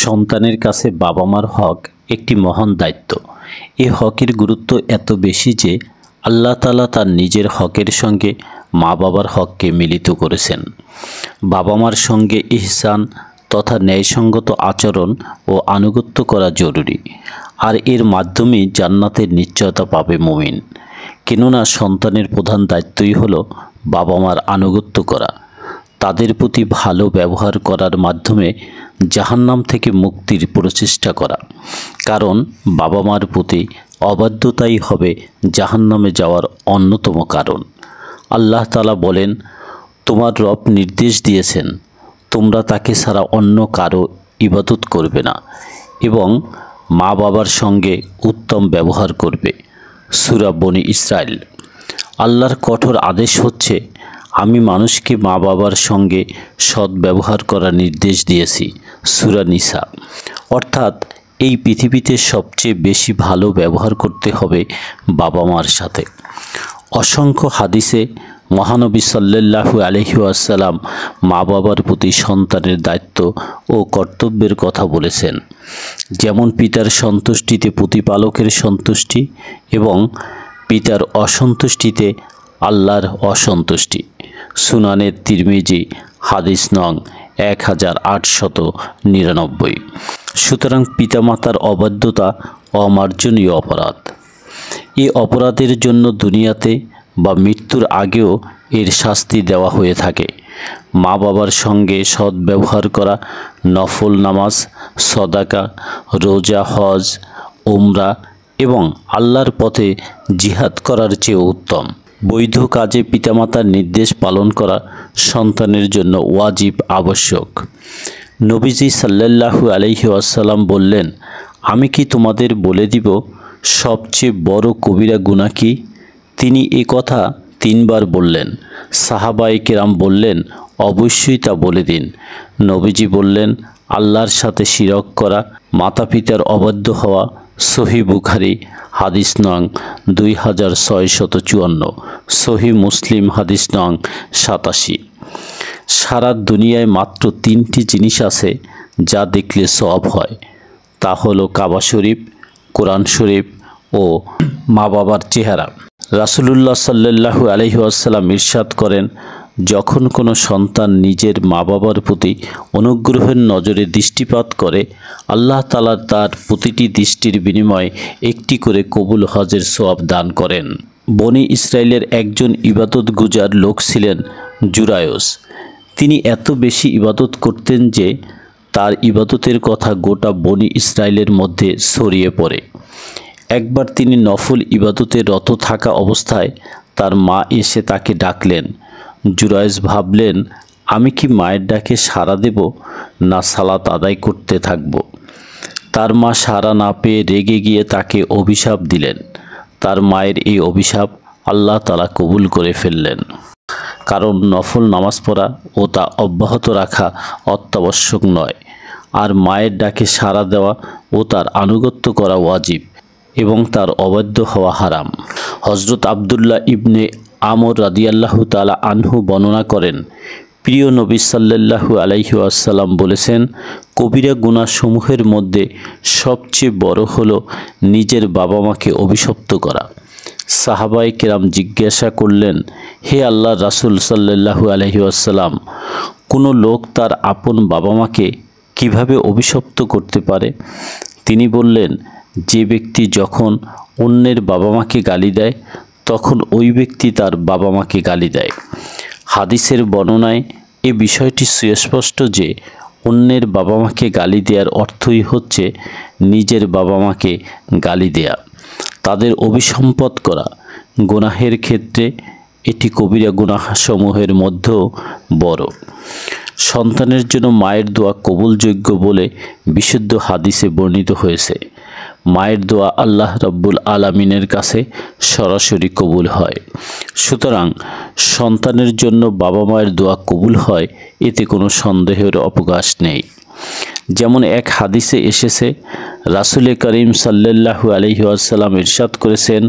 সন্তানের কাছে বাবা মার হক একটি মহান দায়িত্ব। এই হকের গুরুত্ব এত বেশি যে আল্লাহ তাআলা তার নিজের হকের সঙ্গে মা বাবার হককে মিলিত করেছেন। বাবা মার সঙ্গে ইহসান তথা ন্যায়সঙ্গত আচরণ ও আনুগত্য করা জরুরি, আর এর মাধ্যমেই জান্নাতের নিশ্চয়তা পাবে মুমিন। কেননা সন্তানের প্রধান দায়িত্বই হলো বাবা মার আনুগত্য করা, তাদের প্রতি ভালো ব্যবহার করার মাধ্যমে জাহান্নাম থেকে মুক্তির প্রচেষ্টা করা। কারণ বাবা মার প্রতি অবাধ্যতাই হবে জাহান্নামে যাওয়ার অন্যতম কারণ। আল্লাহ তাআলা বলেন, তোমার রব নির্দেশ দিয়েছেন তোমরা তাকে ছাড়া অন্য কারো ইবাদত করবে না এবং মা বাবার সঙ্গে উত্তম ব্যবহার করবে। সূরা বনী ইসরাইল। আল্লাহর কঠোর আদেশ হচ্ছে, আমি মানুষকে মা বাবার সঙ্গে সৎ ব্যবহার করার নির্দেশ দিয়েছি। সূরা নিসা। অর্থাৎ এই পৃথিবীতে সবচেয়ে বেশি ভালো ব্যবহার করতে হবে বাবা মার সাথে। অসংখ্য হাদিসে মহানবী সাল্লাল্লাহু আলাইহি ওয়াসাল্লাম মা বাবার প্রতি সন্তানের দায়িত্ব ও কর্তব্যের কথা বলেছেন, যেমন পিতার সন্তুষ্টিতে প্রতিপালকের সন্তুষ্টি এবং পিতার অসন্তুষ্টিতে আল্লাহর অসন্তুষ্টি। সুনানে তিরমিজি, হাদিস নং 1899। সুতরাং পিতামাতার অবাধ্যতা অমার্জনীয় অপরাধ। এই অপরাধের জন্য দুনিয়াতে বা মৃত্যুর আগেও এর শাস্তি দেওয়া হয়ে থাকে। মা বাবার সঙ্গে সৎ ব্যবহার করা নফল নামাজ, সদাকা, রোজা, হজ, উমরা এবং আল্লাহর পথে জিহাদ করার চেয়ে উত্তম। বৈধ কাজে পিতামাতার নির্দেশ পালন করা সন্তানের জন্য ওয়াজিব, আবশ্যক। নবীজি সাল্লাল্লাহু আলাইহি ওয়াসাল্লাম বললেন, আমি কি তোমাদের বলে দিব সবচেয়ে বড় কবিরা গুনাহ কি? তিনি এ কথা 3 বার বললেন। সাহাবায়ে কেরাম বললেন, অবশ্যই তা বলে দিন। নবীজি বললেন, আল্লাহর সাথে শিরক করা, মাতা পিতার অবাধ্য হওয়া। সহিহ বুখারী, হাদিস নং 2654, সহিহ মুসলিম, হাদিস নং 87। সারা দুনিয়ায় মাত্র 3টি জিনিস আছে যা দেখলে সওয়াব হয়, তা হলো কাবা শরীফ, কোরআন শরীফ ও মা বাবার চেহারা। রাসূলুল্লাহ সাল্লাল্লাহু আলাইহি ওয়াসাল্লাম ইরশাদ করেন, যখন কোনো সন্তান নিজের মা বাবার প্রতি অনুগ্রহের নজরে দৃষ্টিপাত করে, আল্লাহ তাআলা তার প্রতিটি দৃষ্টির বিনিময়ে একটি করে কবুল হজের সওয়াব দান করেন। বনী ইসরাইলের একজন ইবাদত গুজার লোক ছিলেন জুরায়স। তিনি এত বেশি ইবাদত করতেন যে তার ইবাদতের কথা গোটা বনী ইসরাইলের মধ্যে ছড়িয়ে পড়ে। একবার তিনি নফল ইবাদতে রত থাকা অবস্থায় তার মা এসে তাকে ডাকলেন। জুরায়স ভাবলেন, আমি কি মায়ের ডাকে সাড়া দেব না সালাত আদায় করতে থাকব? তার মা সাড়া না পেয়ে রেগে গিয়ে তাকে অভিশাপ দিলেন। তার মায়ের এই অভিশাপ আল্লাহ তাআলা কবুল করে ফেললেন, কারণ নফল নামাজ পড়া ও তা অব্যাহত রাখা অত্যাবশ্যক নয়, আর মায়ের ডাকে সাড়া দেওয়া ও তার আনুগত্য করা ওয়াজিব এবং তার অবাধ্য হওয়া হারাম। হযরত আব্দুল্লাহ ইবনে আমর রাদিয়াল্লাহু তাআলা আনহু বর্ণনা করেন, প্রিয় নবী সাল্লাল্লাহু আলাইহি ওয়াসাল্লাম বলেছেন, কবিরা গুনাহ সমূহের মধ্যে সবচেয়ে বড় হলো নিজের বাবা মাকে অভিশপ্ত করা। সাহাবায়ে কেরাম জিজ্ঞাসা করলেন, হে আল্লাহর রাসূল সাল্লাল্লাহু আলাইহি ওয়াসাল্লাম, কোনো লোক তার আপন বাবা মাকে কিভাবে অভিশপ্ত করতে পারে? তিনি বললেন, যে ব্যক্তি যখন অন্যের বাবা মাকে গালি দেয় তখন ওই ব্যক্তি তার বাবা মাকে গালি দেয়। হাদিসের বর্ণনায় এ বিষয়টি সুস্পষ্ট যে অন্যের বাবা মাকে গালি দেওয়ার অর্থই হচ্ছে নিজের বাবা মাকে গালি দেয়া, তাদের অভিসম্পদ করা। গুনাহের ক্ষেত্রে এটি কবিরা গুনাহ সমূহের মধ্যেও বড়। সন্তানের জন্য মায়ের দোয়া কবুলযোগ্য বলে বিশুদ্ধ হাদিসে বর্ণিত হয়েছে। মায়ের দোয়া আল্লাহ রাব্বুল আলামিনের কাছে সরাসরি কবুল হয়। সুতরাং সন্তানের জন্য বাবা মায়ের দোয়া কবুল হয়, এতে কোনো সন্দেহের অবকাশ নেই। যেমন এক হাদিসে এসেছে, রাসূল করিম সাল্লাল্লাহু আলাইহি ওয়াসাল্লাম ইরশাদ করেছেন,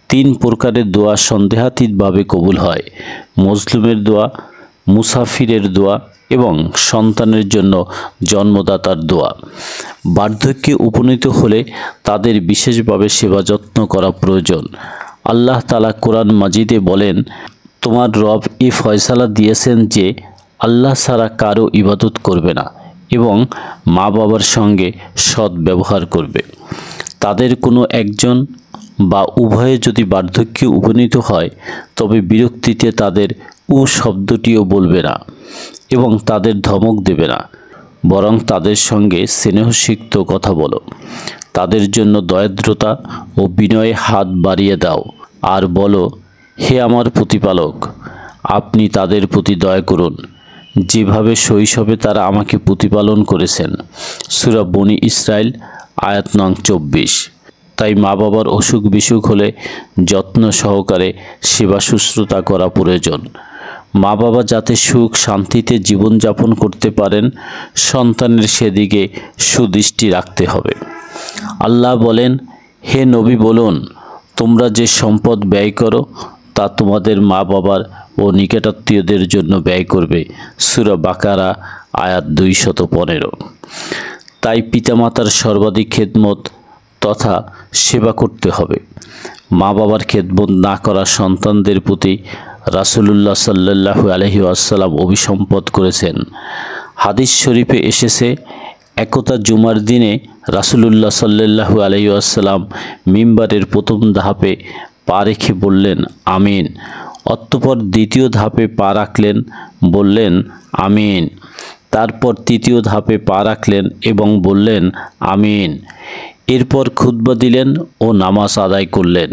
3 প্রকারের দোয়া সন্দেহাতীতভাবে কবুল হয়। মজলুমের দোয়া, মুসাফিরের দোয়া এবং সন্তানের জন্য জন্মদাতার দোয়া। বার্ধক্যে উপনীত হলে তাদের বিশেষভাবে সেবা যত্ন করা প্রয়োজন। আল্লাহ তাআলা কোরআন মাজিদে বলেন, তোমার রব এই ফয়সালা দিয়েছেন যে আল্লাহ ছাড়া কারো ইবাদত করবে না এবং মা বাবার সঙ্গে সৎ ব্যবহার করবে। তাদের কোনো একজন বা উভয়ে যদি বার্ধক্যে উপনীত হয় তবে বিরক্তিতে তাদের শব্দটিও বলবে না এবং তাদের ধমক দেবে না, বরং তাদের সঙ্গে স্নেহসিক্ত কথা বলো। তাদের জন্য দয়াদ্রতা ও বিনয়ে হাত বাড়িয়ে দাও আর বলো, হে আমার প্রতিপালক, আপনি তাদের প্রতি দয়া করুন, যেভাবে শৈশবে তারা আমাকে প্রতিপালন করেছেন। সূরা বনী ইসরাইল আয়াত নং 24। তাই মা বাবার অসুখ বিসুখ হলে যত্ন সহকারে সেবা শুশ্রূষা করা প্রয়োজন। মা বাবা যাতে সুখ শান্তিতে জীবনযাপন করতে পারেন, সন্তানের সেদিকে সুদৃষ্টি রাখতে হবে। আল্লাহ বলেন, হে নবী বলুন, তোমরা যে সম্পদ ব্যয় করো তা তোমাদের মা বাবার ও নিকটাত্মীয়দের জন্য ব্যয় করবে। সূরা বাকারা আয়াত 215। তাই পিতামাতার সর্বাধিক খেদমত তথা সেবা করতে হবে। মা বাবার খেদমত না করা সন্তানদের প্রতি রাসূলুল্লাহ সাল্লাল্লাহু আলাইহি ওয়াসাল্লাম অভিসম্পদ করেছেন। হাদিস শরীফে এসেছে, একতা জুমার দিনে রাসূলুল্লাহ সাল্লাল্লাহু আলাইহি ওয়াসাল্লাম মিম্বারের প্রথম ধাপে পা রেখে বললেন, আমিন। অতঃপর দ্বিতীয় ধাপে পা রাখলেন, বললেন, আমিন। তারপর তৃতীয় ধাপে পা রাখলেন এবং বললেন, আমিন। এরপর খুতবা দিলেন ও নামাজ আদায় করলেন।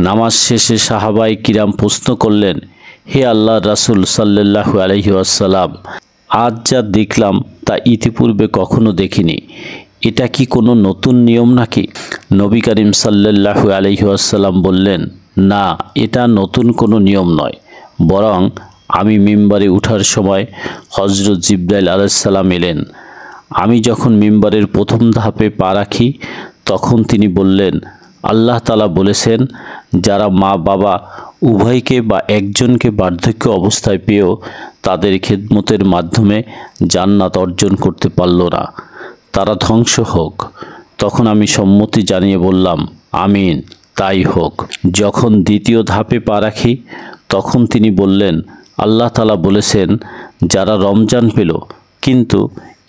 নামাজ শেষে সাহাবায়ে কিরাম প্রশ্ন করলেন, হে আল্লাহর রাসূল সাল্লাল্লাহু আলাইহি ওয়াসাল্লাম, আজ যা দেখলাম তা ইতিপূর্বে কখনো দেখিনি। এটা কি কোনো নতুন নিয়ম নাকি? নবী করিম সাল্লাল্লাহু আলাইহি ওয়াসাল্লাম বললেন, না, এটা নতুন কোনো নিয়ম নয়, বরং আমি মিম্বারে উঠার সময় হযরত জিবরাইল আলাইহিস সালাম এলেন। আমি যখন মিম্বারের প্রথম ধাপে পা রাখি তখন তিনি বললেন, আল্লাহ তাআলা বলেছেন, যারা মা বাবা উভয়কে বা একজনকে বার্ধক্য অবস্থায় পেয়েও তাদের খেদমতের মাধ্যমে জান্নাত অর্জন করতে পারল না, তারা ধ্বংস হোক। তখন আমি সম্মতি জানিয়ে বললাম, আমিন, তাই হোক। যখন দ্বিতীয় ধাপে পা রাখি তখন তিনি বললেন, আল্লাহ তাআলা বলেছেন, যারা রমজান পেল কিন্তু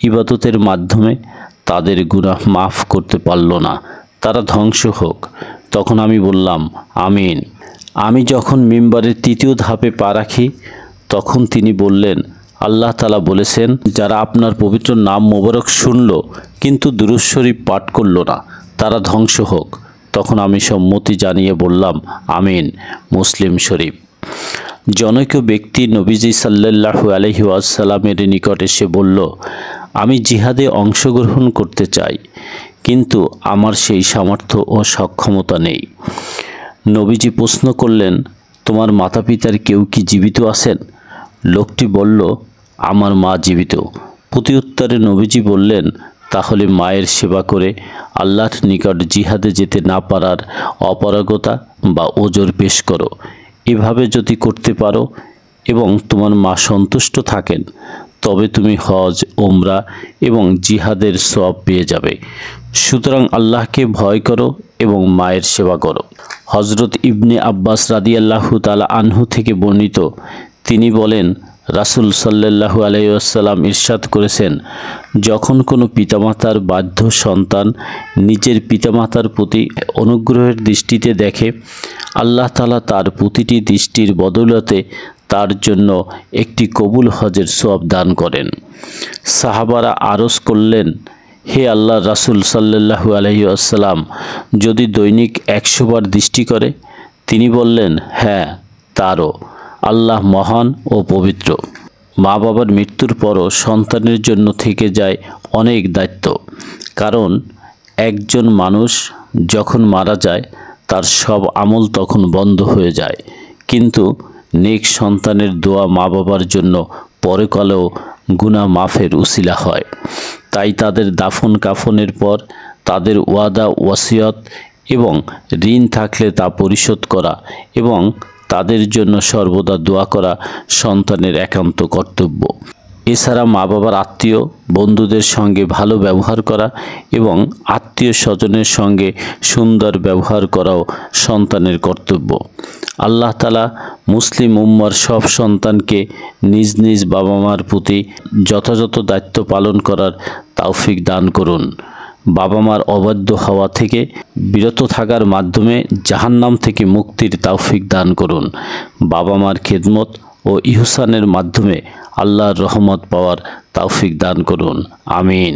ইবাদতের মাধ্যমে তাদের গুনাহ মাফ করতে পারল না, তারা ধ্বংস হোক। তখন আমি বললাম, আমিন। আমি যখন মিম্বারের তৃতীয় ধাপে পা রাখি তখন তিনি বললেন, আল্লাহ তাআলা বলেছেন, যারা আপনার পবিত্র নাম মোবারক শুনল কিন্তু দুরূদ শরীফ পাঠ করল না, তারা ধ্বংস হোক। তখন আমি সম্মতি জানিয়ে বললাম, আমিন। মুসলিম শরীফ। জনৈক ব্যক্তি নবীজি সাল্লাল্লাহু আলাইহি ওয়াসাল্লামের নিকট এসে বলল, আমি জিহাদে অংশগ্রহণ করতে চাই, কিন্তু আমার সেই সামর্থ্য ও সক্ষমতা নেই। নবীজি প্রশ্ন করলেন, তোমার মাতা পিতার কেউ কি জীবিত আছেন? লোকটি বলল, আমার মা জীবিত। প্রত্যুত্তরে নবীজি বললেন, তাহলে মায়ের সেবা করে আল্লাহর নিকট জিহাদে যেতে না পারার অপারগতা বা ওজর পেশ করো। এভাবে যদি করতে পারো এবং তোমার মা সন্তুষ্ট থাকেন তবে তুমি হজ, ওমরা এবং জিহাদের সওয়াব পেয়ে যাবে। সুতরাং আল্লাহকে ভয় করো এবং মায়ের সেবা করো। হযরত ইবনে আব্বাস রাদিয়াল্লাহু তাআলা আনহু থেকে বর্ণিত, তিনি বলেন, রাসূল সাল্লাল্লাহু আলাইহি ওয়াসাল্লাম ইরশাদ করেছেন, যখন কোনো পিতামাতার বাধ্য সন্তান নিজের পিতামাতার প্রতি অনুগ্রহের দৃষ্টিতে দেখে, আল্লাহ তাআলা তার প্রতিটি দৃষ্টির বদৌলতে তার জন্য একটি কবুল হজের সওয়াব দান করেন। সাহাবারা আরজ করলেন, হে আল্লাহর রাসূল সাল্লাল্লাহু আলাইহি ওয়াসাল্লাম, যদি দৈনিক 100 বার দৃষ্টি করে? তিনি বললেন, হ্যাঁ, তারও। আল্লাহ মহান ও পবিত্র। মা বাবার মৃত্যুর পরও সন্তানের জন্য থেকে যায় অনেক দায়িত্ব, কারণ একজন মানুষ যখন মারা যায় তার সব আমল তখন বন্ধ হয়ে যায়, কিন্তু নেক সন্তানের দোয়া মা বাবার জন্য পরকালেও গুনাহ মাফের উসিলা হয়। তাই তাদের দাফন কাফনের পর তাদের ওয়াদা, ওয়াসিয়ত এবং ঋণ থাকলে তা পরিশোধ করা এবং তাদের জন্য সর্বদা দোয়া করা সন্তানের একান্ত কর্তব্য। এছাড়া মা বাবার আত্মীয় বন্ধুদের সঙ্গে ভালো ব্যবহার করা এবং আত্মীয় স্বজনের সঙ্গে সুন্দর ব্যবহার করাও সন্তানের কর্তব্য। আল্লাহ তাআলা মুসলিম উম্মার সব সন্তানকে নিজ নিজ বাবা মার প্রতি যথাযথ দায়িত্ব পালন করার তৌফিক দান করুন। বাবা মার অবাধ্য হওয়া থেকে বিরত থাকার মাধ্যমে জাহান্নাম থেকে মুক্তির তৌফিক দান করুন। বাবা মার খেদমত ও ইহসানের মাধ্যমে আল্লাহর রহমত পাওয়ার তৌফিক দান করুন। আমিন।